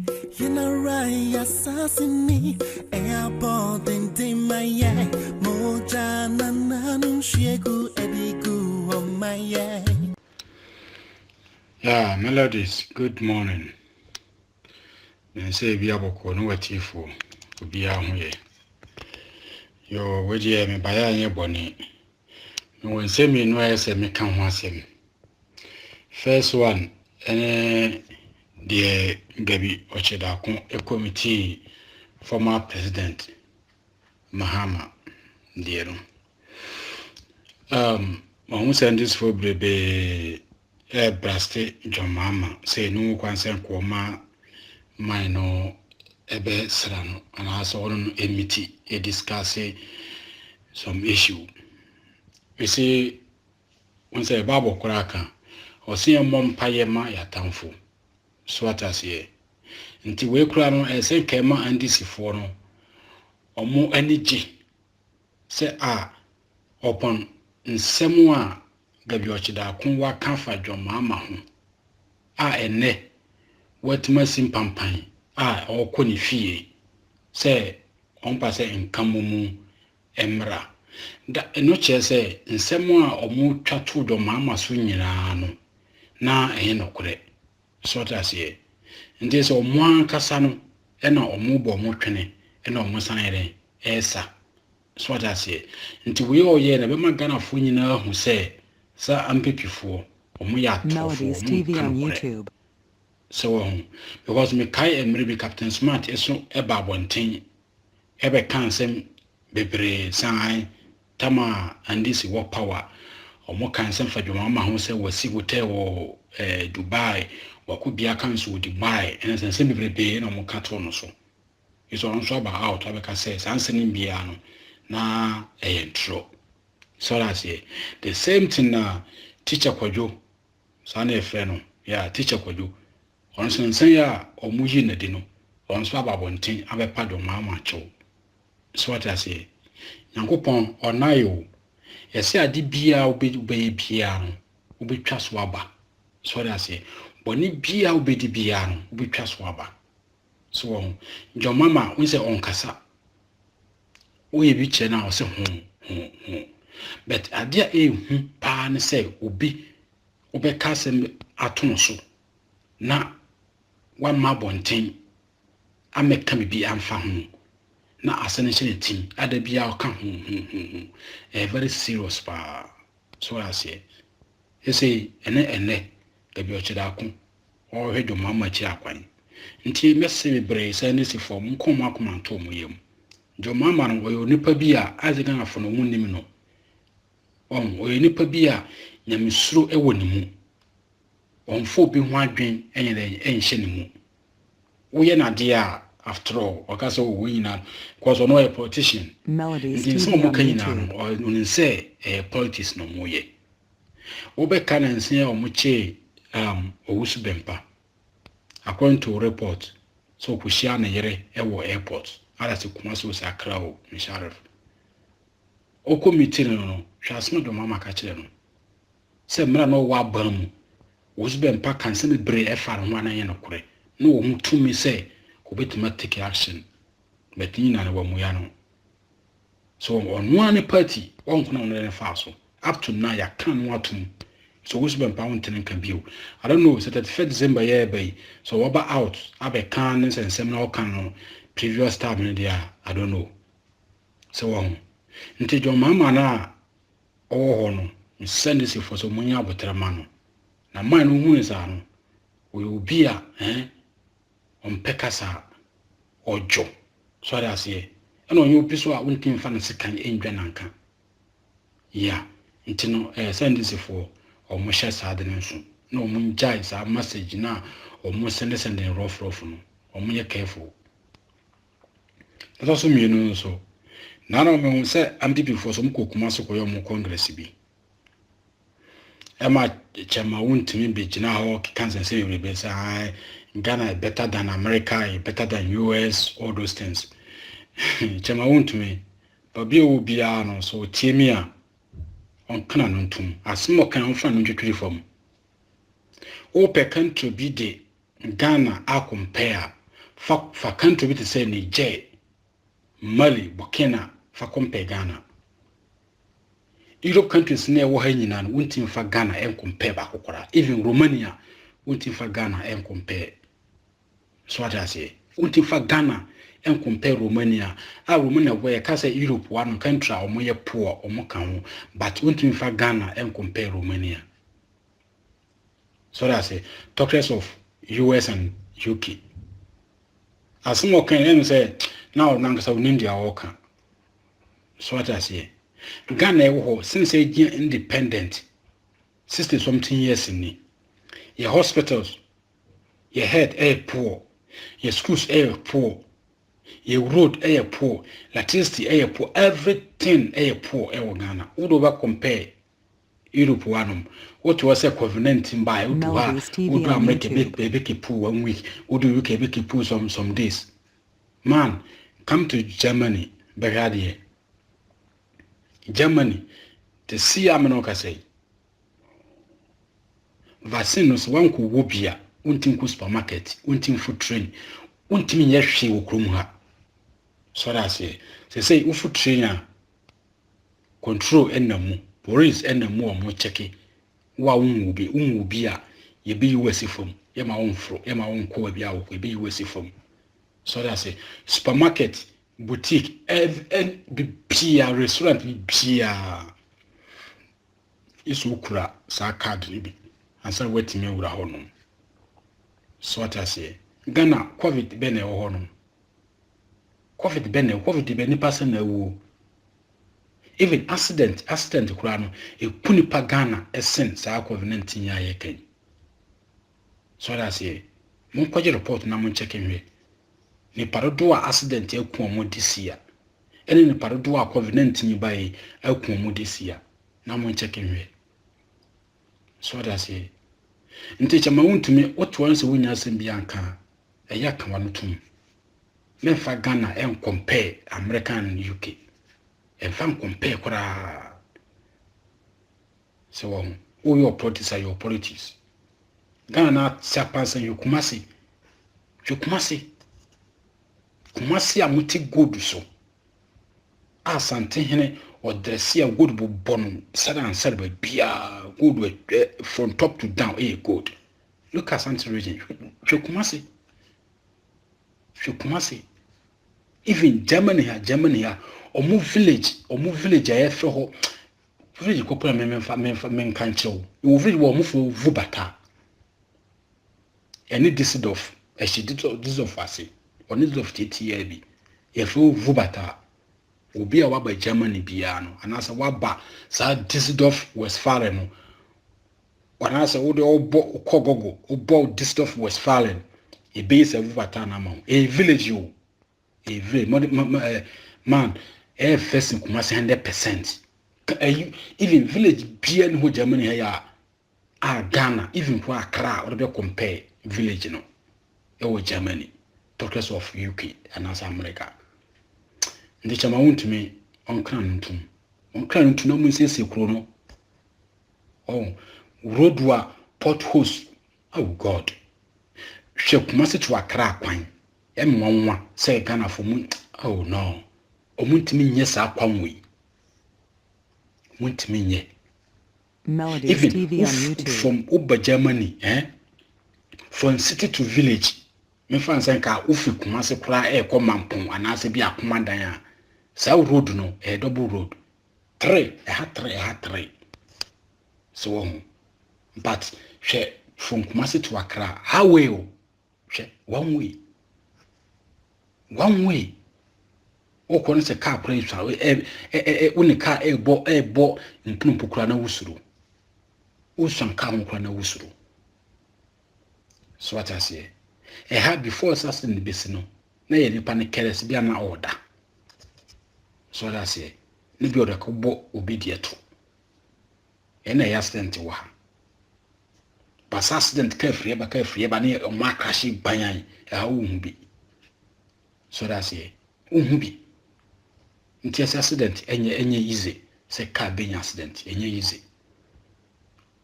Yinarai assassini airport in my moja nanu shegu edigu on my Yeah, Melodies, good morning. Then say be able to know what you for be out here. Your way me by your bonnet. No one say me no I say me come once him. First one, the Gabi Ochedakon, a committee, former president Mahama, dear. I send this for baby Braste John Mama, say no concern Kwama, mine ebe srano, and also on emiti, discuss some issue. We see, when say Babo Kraka, or see a mom payema ya tamfo. Swat as ye. Nti we krano e se kema andisi for no. Omo energy. Se upon nsemu a Gabi Ochedakon wa kanfa John Mahama ho. Ene watima simpampan okoni fie. Se onpa se nkamumu emra. Da eno che se nsemu a omo twato John Mahama so nyina no na nokore. Sort as ye. Nti so omo ankasa no ena omo bo omo twene ena omo sanere esa. Sort as ye. Nti we oye na be magana fo nyina hu se sa ampepifo omo ya Melodies TV on YouTube. So because me kai emre be Captain Smart eso eba bonten ebe kan sem bebre san tama andisi wo power omo kan sem fa John Mahama ho se wasi hotel wo Dubai wakubia kanso Dubai and sem bebre na omo kato no so iso on so about out abeka say sansenin bia no na intro so that's it the same thing na teacher Kwadwo sana efe no yeah teacher Kwadwo on sensen ya omuyi na di no on so ababonten abepa John Mahama cho so what I say Nyankopon onayo yesi ade bia obey bia no obetwa so aba so what I say boni bia obedi bia no obetwa so aba so John Mahama we say onkasa we bi che na o se but adia hu pa ne say obi obeka sem atono so na one ma bonten ameka bi amfa ho na asene hye team adabia o ka ho very serious pa so I say you say ene Gabi Ochedakon o hwe John Mahama chi akwan nti mese bebre say ne sifo mkoma akomanto mo yem John Mahama no oyo nipa bi a azigan afo no munnim no oyo nipa bi a nyamesuro ewo ne mu onfo bi ho adwen enhye ne mu woye na de a after all okasa wo nyina because ono a politician Melodies TV on YouTube on say politics no moye obeka na nsia omoche owusu bempa according to report so kushia na yere ewo airport ala se kuma so sakra o misharef o committee no hwasno do mama ka kire no se mra no wa bam owusu bempa kan se bre efa ho anan ye no kore no wo mutumi se obetima take action but nyina na wa muya no so on one party on kuna on fa so up to now ya kan watum so owusu bempa won ten kan biu I don't know so that 1st December year by so what about out abe kan nsensem na o kan no previous time in there I don't know so nti John Mahama na ho no send this for so munya abotrama no na man no hu nsa no we obi a on pekasa ojo so that say and on you piso a wontin fa no sekan endwa nanka yeah nti no send this for o mo share sa de nso na o mo njai sa message na o mo send rough no o mo ye careful. That's also me so na no me say am people for some kokuma so koyo mo congress bi ema chema wontimi be gina ho kansen say we be say Ghana better than America, better than US, all those things. Chema wontimi but be obia no so tie me a on kana no ntum asmo kan on fa no twetwiri fam o pe country bi de Ghana a compare fa country bi te say Niger, Mali, Burkina, fa compare Ghana. Europe countries near wo ha nyina no wontim fa Ghana en compare ba kokora. Even Romania wontim fa Ghana en compare. So what I say, wontim fa Ghana en compare Romania. Romania where ka say Europe one country o moye poor o mo kan ho, but wontim fa Ghana en compare Romania. So that I say, talk less of US and UK. As some more can say now nankasa India o kan. So what I say, Ghana since independent 60 something years in ni. Your hospitals, your head poor, your schools poor, your road poor, electricity poor, everything poor Ghana. Would over compare Europe one what was a COVID-19 by would do America big pool 1 week, would do UK big pool some days. Man, come to Germany, Bavaria. Germany, the sea amenoka say. Vaccines one could wobia, untin ku supermarket, untin food train, untin yeshe ukrumha. So that say food train control enamu, police enamu or more checking. Wa unwubia, ye be US from, ye my own fro, ye my own ko we be US from. So that say supermarket, boutique, and be restaurant be is ukura sa card libi. And so wait me with a honum. So what I say, Ghana, COVID bene or honum. COVID bene person who even accident kurano, a punipa Ghana, a sense, our COVID-19 ya ken. So what I say, mon kwaji report na mon checking me. Ni parodoa accident ya kuomo this year. Any ni parodoa COVID-19 by a kuomo this year. Na mon checking me. So what I say, nti chama wontumi otwo nse wonya asem bia nka eya ka wanotum me fa Ghana en compare American and UK en fa compare kora so wo your politics Ghana na siapansa yokumasi amuti gold so asante hene odresi a good bu bonu sadan serba bia good from top to down good. Look at Asante region. Shokumasi. Even Germany here omu village aye fe ho village ko pura men kan chew. O village wo mu fo vubata. Any Düsseldorf, Düsseldorf ase. Oni Düsseldorf TTL bi. Ye fo vubata. Obi a waba Germany bia no anasa waba sa Düsseldorf Westfalen no anasa wo de obo kogogo obo Düsseldorf Westfalen e base evata na ma a village yo a village man first Kumasi 100% even village bia no Germany here Ghana even for Accra or be compare village no e Germany talkers of UK anasa America. Ndi chama wontumi onkran ntum na munsese kuro no roadwa potholes oh God hwe Kumasi to Accra kwan emwanwa say Ghana for mu oh no omuntumi nye sa kwanwe muntumi nye Melodies TV on YouTube from Uber Germany from city to village me fan say ka ufi Kumasi kura ko mampon anase bi akoma dan a South road no a double road 3 so but from Kumasi to Accra highway one way o ko se car price uni car bo mpunu kura na wusuru usan car kura na wusuru so what I say had before assassin the base no na ye nipa ne keres bia na order. So that say, maybe order ko bo obedient. Ena accident wa. But accident carefree ba na o ma crash banyan bi. So that say, bi. Nti accident enye easy. Say car be accident enye easy.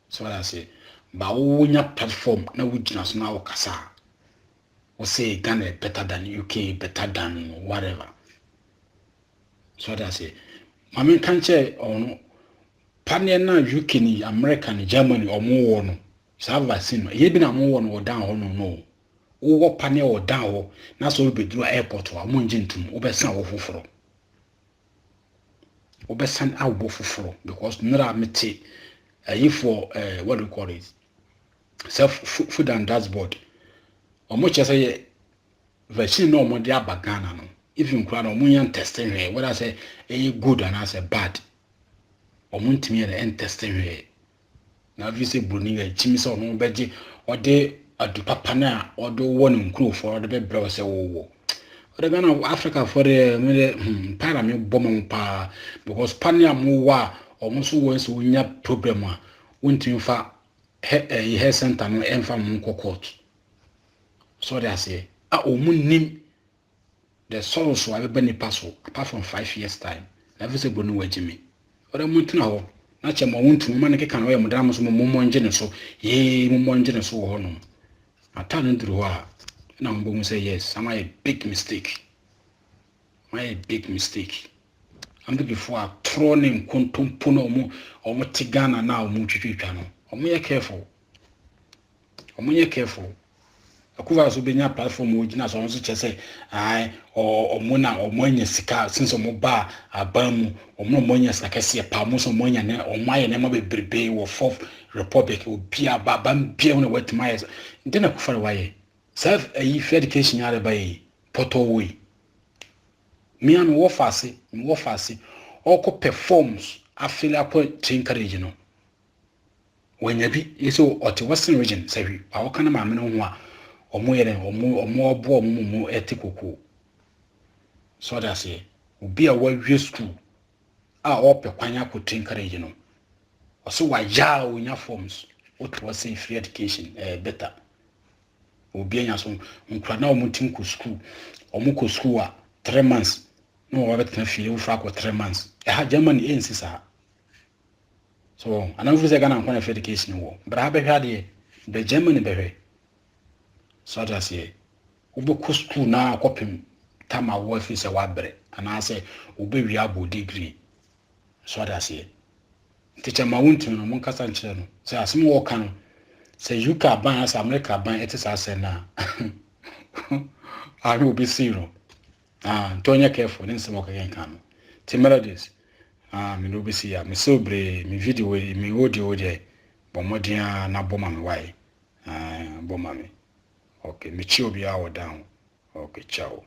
So that say, ba wonya platform na wujina so na wo kasa. or say Ghana better than UK, better than whatever. So that's it. I mean, can't say on Paniana, UK, American, Germany, or more. No, so I've vaccine. You been a more or down or no. Or Pania or down, that's all be through airport or Munjintum, Obesan or Fufro. Obesan out Fufro because Nara Mete, if for what do you call it? Self food and dashboard. Or much as I vaccine no more dia bagana no. If you crowd on testing here, what I say good and I say bad. Or muntimi and testing here. Now if you say Bruniga, Chimis or no beji, or they adu papa na odo wonu nkru for the be blow say wo the Ghana of Africa for the para me bomb pa because pania mu wa almost once we problem a wontin fa he center no emfa mu court so they say nim the source so be ni paso apart from 5 years time na say bonu wajimi ora muntina ho na che mo wontin ma ne keka no ye mudram so mo monje so ye mo monje so ho no I turn through her. Now I'm going to say yes. Am I a big mistake? Am I a big mistake? I'm looking for a trolling contumpuno or Tigana now, Muchicano. Or more careful. Or more careful. A cover so be your platform with us on such as say, I or Mona or Monia Sika, since or Moba, a Bamu, or no Monias like I see a Pamos or Monia or my name of a Bribe or Fourth Republic will be a Babam Pier on the wet Myers. Then I far away. Serve a youth education out by Porto way. Me and Warfasi, all performs a fill up to encourage you. When you be so or to Western region, say, our kind of mamma or more bomb more ethical. So that's it. Will be a well used to our upper Quanya could encourage you. Or so I yaw in your forms. What was saying free education better. Obi anya so nkra na omutim ko school omuko school 3 months no wa betan fie wo fra ko 3 months ha Germany insisa so anamfu se Ghana nkwa na education wo bra ha behwa de the Germany behwe so that say obo school na akopim tama wo office wa bre ana say obo wi abo degree so that say teacher ma wontum no mon kasa nkyere no say asem wo kan say you can ban as America ban it is as na I will be zero don't you careful then some okay can melodies me no be see ya me so bre me video me audio there but modern na bomba me why bomba me okay me chi obi awo down okay ciao.